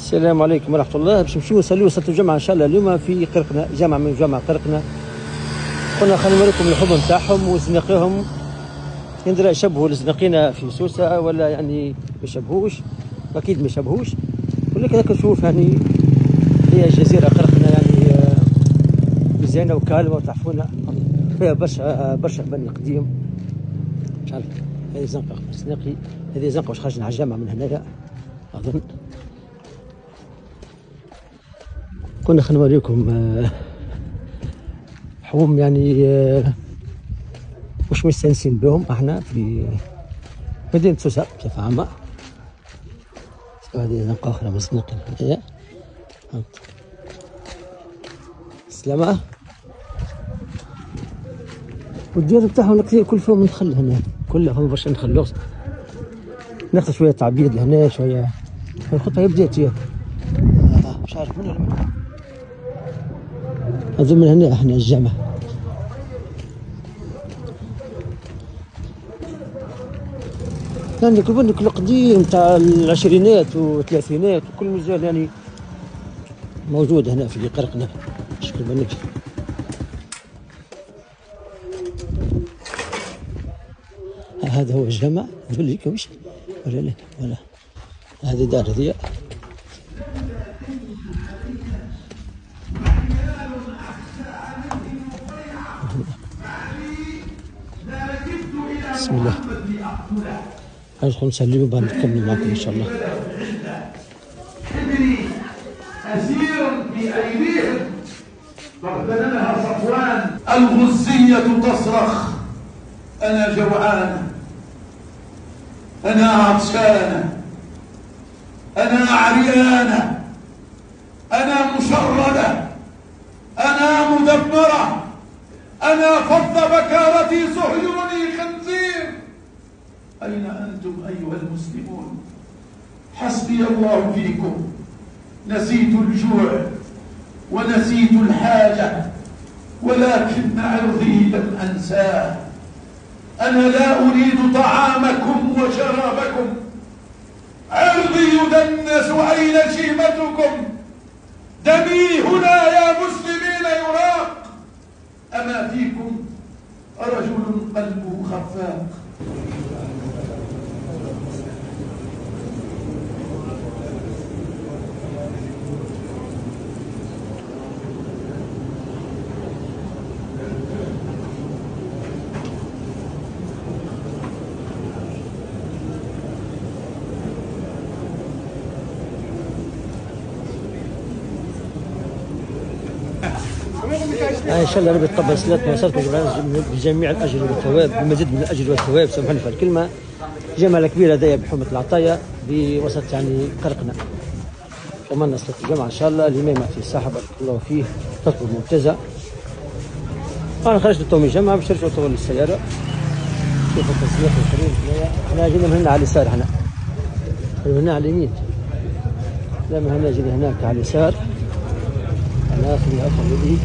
السلام عليكم ورحمة الله. باش نمشيو نصليو صلاة الجمعة إن شاء الله اليوم في قرقنة، جامع من جامع قرقنة. قلنا خلينا نوريكم الحب نتاعهم وزناقيهم، يندرى يشبهوا الزناقينا في سوسة ولا يعني ما يشبهوش، أكيد ما يشبهوش، ولكن هاك نشوف يعني هي جزيرة قرقنة يعني مزيانة وكالمة وتعرفونا فيها برشا بني قديم. مش عارف هذه زنقة زناقي، هذه زنقة واش خرجنا على الجامع من هنايا أظن. كنا خلينا نوريكم حوم يعني مش مستانسين بهم احنا في مدينة سوسة بصفة عامة. هذه زنقة أخرى من زناقي هنايا. السلامة والديار بتاعهم كثير كل فيهم نخل هنا كلهم باش نخلو ناخذ شوية تعبيد لهنا شوية الخطة بديت هي مش عارف من ولا من أظن من هنا احنا الجامع. يعني كل كل قديم تاع العشرينات والثلاثينات وكل مازال يعني موجود هنا في قرقنة. شكل بنك هذا هو الجامع نقول لك وش ولا لا ولا هذه دار هذه. بسم الله ندخل نسلم وبعد نكمل معكم ان شاء الله. أسير في أيديهم فاغتنمها صفوان. الغزية تصرخ أنا جوعانة، أنا عطشانة، أنا عريانة، أنا مشردة، أنا مدمرة، أنا فض بكارتي صهيوني خنزير. أين أنتم أيها المسلمون؟ حسبي الله فيكم. نسيت الجوع ونسيت الحاجة ولكن عرضي لم أنساه. أنا لا أريد طعامكم وشرابكم، عرضي يدنس. أين شيمتكم؟ دمي هنا يا مسلمين يراق. أما فيكم رجل قلبه خفاق؟ ان شاء الله ربي يتقبل صلاتنا وصلاتكم بجميع الاجر والثواب، بمزيد من الاجر والثواب، سامحوني في الكلمه. جمعه كبيره هذيا بحومه العطايا بوسط يعني قرقنه. كملنا صلاه الجمعه ان شاء الله. الامام في الساحه بارك الله فيه خطبه ممتازه. انا خرجت تو من الجامعه باش نرجعوا تو للسياره. شوفوا التسليح الكريم هنايا. احنا جينا من هنا على اليسار، احنا من هنا على اليمين، لا من هنا جينا هناك على اليسار. انا اخذ الذي